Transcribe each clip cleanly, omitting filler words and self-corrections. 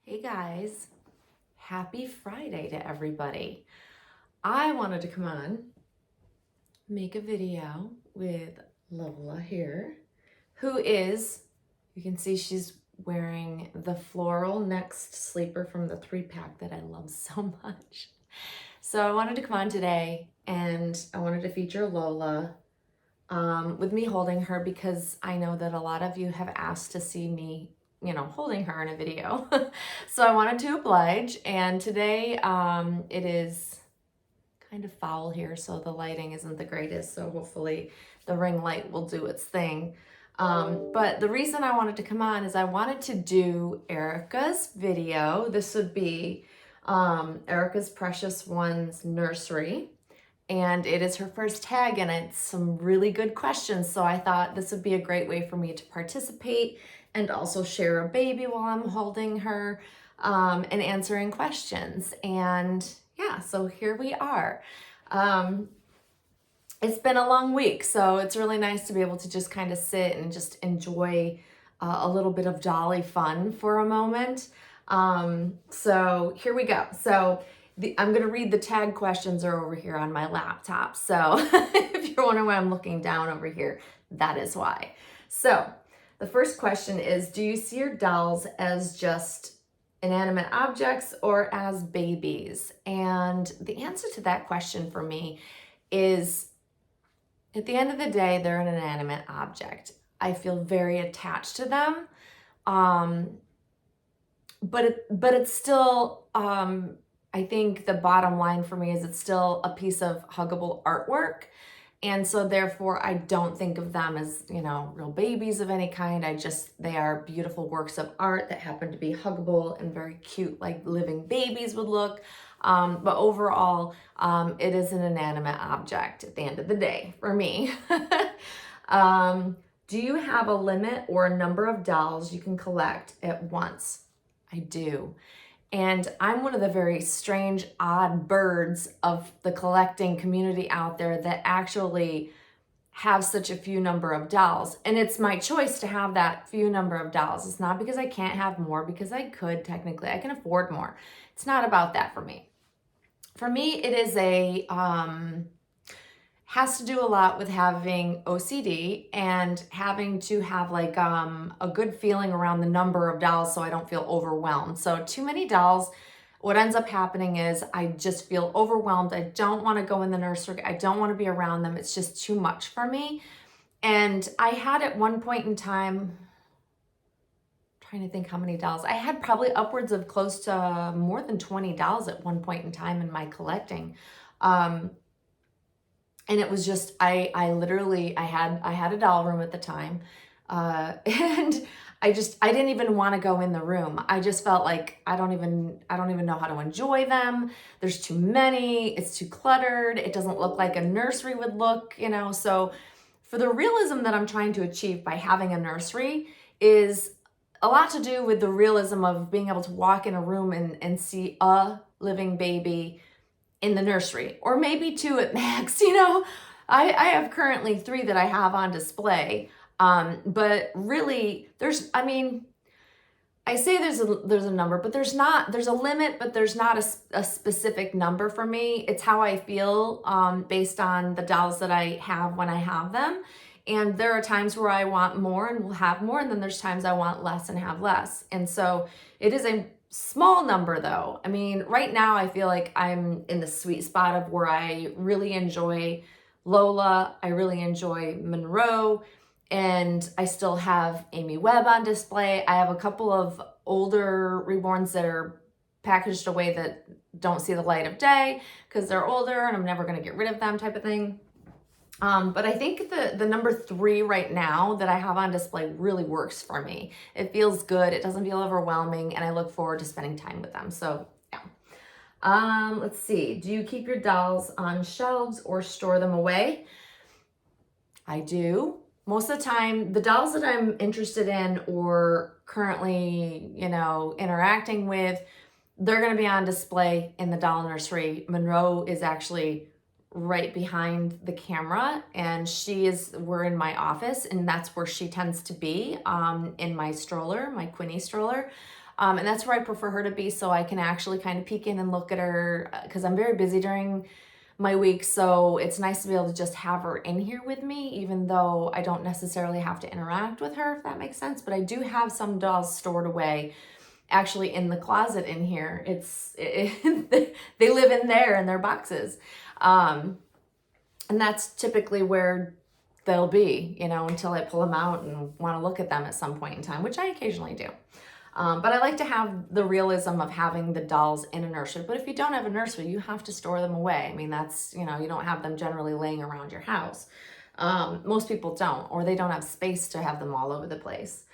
Hey guys, happy Friday to everybody. I wanted to come on, make a video with Lola here, who is, you can see she's wearing the floral next sleeper from the 3-pack that I love so much. So I wanted to come on today and I wanted to feature Lola with me holding her because I know that a lot of you have asked to see me holding her in a video. So I wanted to oblige, and today it is kind of foul here, so the lighting isn't the greatest, so hopefully the ring light will do its thing. But the reason I wanted to come on is I wanted to do Erica's video. This would be Erica's Precious Ones nursery. And it is her first tag, and it's some really good questions. So I thought this would be a great way for me to participate and also share a baby while I'm holding her and answering questions. And yeah, so here we are. It's been a long week, so it's really nice to be able to just kind of sit and just enjoy a little bit of dolly fun for a moment. So here we go. So I'm going to read the tag questions are over here on my laptop. So if you're wondering why I'm looking down over here, that is why. So the first question is, do you see your dolls as just inanimate objects or as babies? And the answer to that question for me is, at the end of the day, they're an inanimate object. I feel very attached to them. But it's still, I think the bottom line for me is it's still a piece of huggable artwork. And so therefore I don't think of them as, real babies of any kind. They are beautiful works of art that happen to be huggable and very cute, like living babies would look. But overall, it is an inanimate object at the end of the day for me. Do you have a limit or a number of dolls you can collect at once? I do. And I'm one of the very strange, odd birds of the collecting community out there that actually have such a few number of dolls. And it's my choice to have that few number of dolls. It's not because I can't have more, because I could technically. I can afford more. It's not about that for me. For me, it is has to do a lot with having OCD and having to have like a good feeling around the number of dolls so I don't feel overwhelmed. So too many dolls, what ends up happening is I just feel overwhelmed. I don't want to go in the nursery. I don't want to be around them. It's just too much for me. And I had at one point in time, trying to think how many dolls, I had probably upwards of close to more than 20 dolls at one point in time in my collecting. And it was just, I had a doll room at the time. And I didn't even want to go in the room. I just felt like I don't even know how to enjoy them. There's too many, it's too cluttered. It doesn't look like a nursery would look, So for the realism that I'm trying to achieve by having a nursery is a lot to do with the realism of being able to walk in a room and see a living baby in the nursery, or maybe 2 at max. I have currently 3 that I have on display. But really I say there's a number, but there's a limit, but there's not a specific number for me. It's how I feel, based on the dolls that I have when I have them. And there are times where I want more and will have more, and then there's times I want less and have less. And so it is a small number though. Right now I feel like I'm in the sweet spot of where I really enjoy Lola, I really enjoy Monroe, and I still have Amy Webb on display. I have a couple of older reborns that are packaged away that don't see the light of day because they're older and I'm never going to get rid of them, type of thing. But I think the number 3 right now that I have on display really works for me. It feels good. It doesn't feel overwhelming, and I look forward to spending time with them. So yeah. Let's see. Do you keep your dolls on shelves or store them away? I do. Most of the time, the dolls that I'm interested in or currently, interacting with, they're going to be on display in the doll nursery. Monroe is actually right behind the camera, and we're in my office, and that's where she tends to be, in my stroller, my Quinnie stroller. And that's where I prefer her to be, so I can actually kind of peek in and look at her, because I'm very busy during my week. So it's nice to be able to just have her in here with me, even though I don't necessarily have to interact with her, if that makes sense. But I do have some dolls stored away actually in the closet in here. They live in there in their boxes. And that's typically where they'll be, you know, until I pull them out and want to look at them at some point in time, which I occasionally do. But I like to have the realism of having the dolls in a nursery. But if you don't have a nursery, you have to store them away. I mean, that's, you know, you don't have them generally laying around your house. Most people don't, or they don't have space to have them all over the place.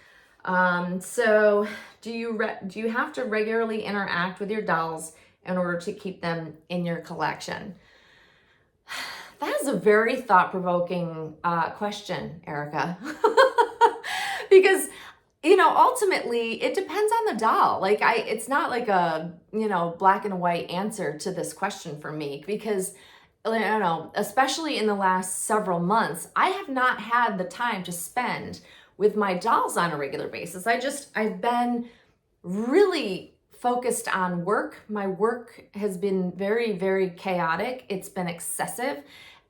So do you have to regularly interact with your dolls in order to keep them in your collection? That is a very thought-provoking question, Erica. Because, you know, ultimately it depends on the doll. Like it's not like a, you know, black and white answer to this question for me, because I don't know, especially in the last several months, I have not had the time to spend with my dolls on a regular basis. I've been really focused on work. My work has been very, very chaotic. It's been excessive.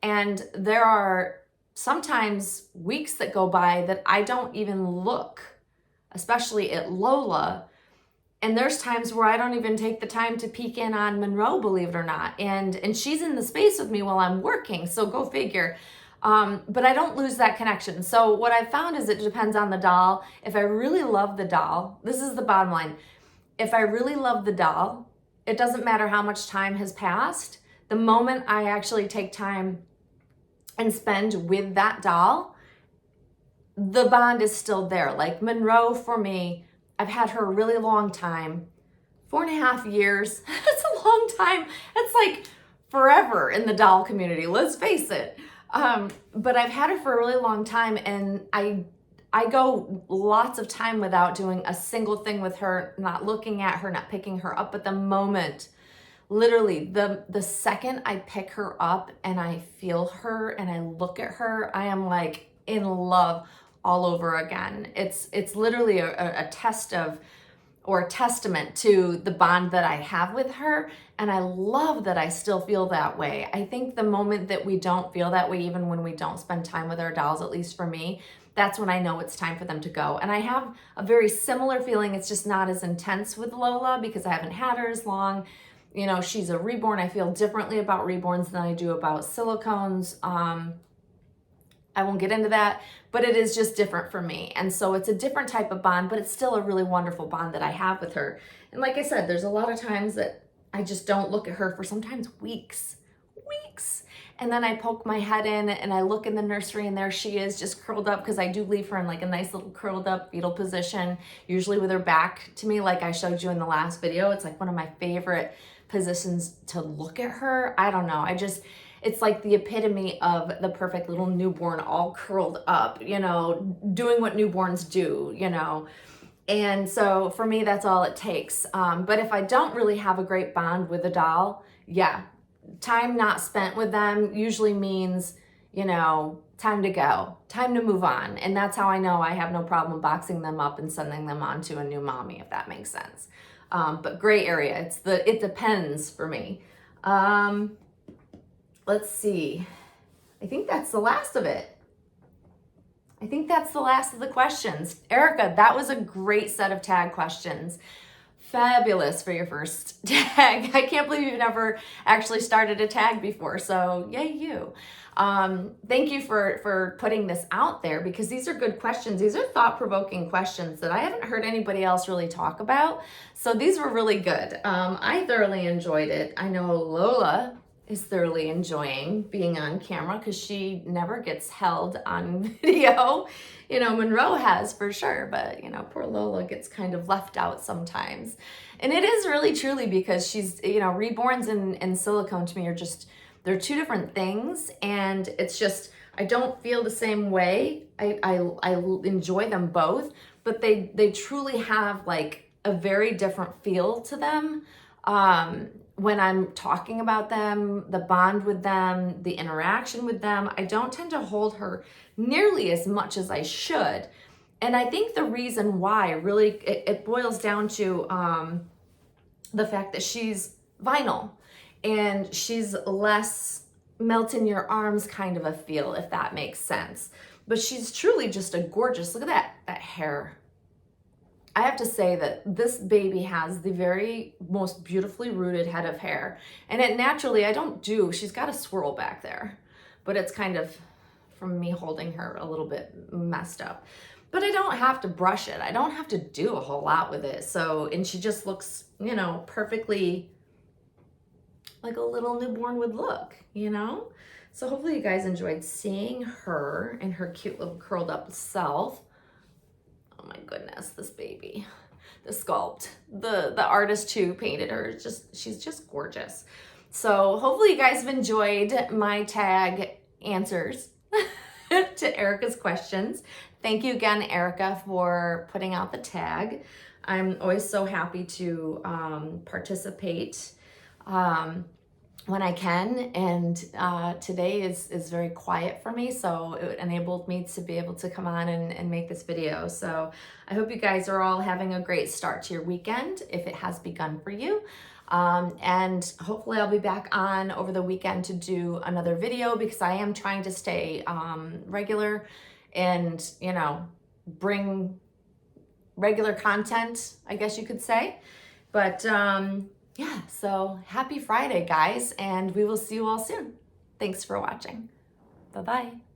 And there are sometimes weeks that go by that I don't even look, especially at Lola. And there's times where I don't even take the time to peek in on Monroe, believe it or not. And she's in the space with me while I'm working, so go figure. But I don't lose that connection. So what I've found is it depends on the doll. If I really love the doll, this is the bottom line. If I really love the doll, it doesn't matter how much time has passed. The moment I actually take time and spend with that doll, the bond is still there. Like Monroe, for me, I've had her a really long time, 4.5 years. That's a long time. That's like forever in the doll community, let's face it. But I've had her for a really long time, and I go lots of time without doing a single thing with her, not looking at her, not picking her up. But the moment, literally the second I pick her up and I feel her and I look at her, I am like in love all over again. It's literally a test of, or a testament to the bond that I have with her. And I love that I still feel that way. I think the moment that we don't feel that way, even when we don't spend time with our dolls, at least for me, that's when I know it's time for them to go. And I have a very similar feeling. It's just not as intense with Lola because I haven't had her as long. You know, she's a reborn. I feel differently about reborns than I do about silicones. I won't get into that, but it is just different for me. And so it's a different type of bond, but it's still a really wonderful bond that I have with her. And like I said, there's a lot of times that I just don't look at her for sometimes weeks. And then I poke my head in and I look in the nursery and there she is, just curled up, because I do leave her in like a nice little curled up fetal position, usually with her back to me, like I showed you in the last video. It's like one of my favorite positions to look at her. I don't know. It's like the epitome of the perfect little newborn, all curled up, you know, doing what newborns do, you know. And so for me, that's all it takes. But if I don't really have a great bond with a doll, yeah, time not spent with them usually means, you know, time to go, time to move on. And that's how I know I have no problem boxing them up and sending them on to a new mommy, if that makes sense. But gray area, it depends for me. Let's see. I think that's the last of it. I think that's the last of the questions. Erica, that was a great set of tag questions. Fabulous for your first tag. I can't believe you've never actually started a tag before, so yay you. Thank you for putting this out there, because these are good questions. These are thought-provoking questions that I haven't heard anybody else really talk about, so these were really good. I thoroughly enjoyed it. I know Lola is thoroughly enjoying being on camera because she never gets held on video. You know, Monroe has for sure, but you know, poor Lola gets kind of left out sometimes. And it is really truly because she's, you know, reborns and silicone to me are just, they're two different things. And it's just, I don't feel the same way. I enjoy them both, but they truly have like a very different feel to them. When I'm talking about them, the bond with them, the interaction with them, I don't tend to hold her nearly as much as I should. And I think the reason why really it boils down to the fact that she's vinyl and she's less melt in your arms kind of a feel, if that makes sense. But she's truly just a gorgeous, look at that hair. I have to say that this baby has the very most beautifully rooted head of hair. And it naturally, she's got a swirl back there, but it's kind of from me holding her a little bit messed up. But I don't have to brush it. I don't have to do a whole lot with it. So, and she just looks, you know, perfectly like a little newborn would look, you know? So hopefully you guys enjoyed seeing her and her cute little curled up self. Oh my goodness, this baby, the sculpt, the artist who painted her, she's just gorgeous. So hopefully you guys have enjoyed my tag answers to Erica's questions. Thank you again, Erica, for putting out the tag. I'm always so happy to participate when I can, and today is very quiet for me, so it enabled me to be able to come on and make this video. So I hope you guys are all having a great start to your weekend, if it has begun for you. And hopefully I'll be back on over the weekend to do another video, because I am trying to stay regular and, you know, bring regular content, I guess you could say. But yeah, so happy Friday, guys, and we will see you all soon. Thanks for watching. Bye-bye.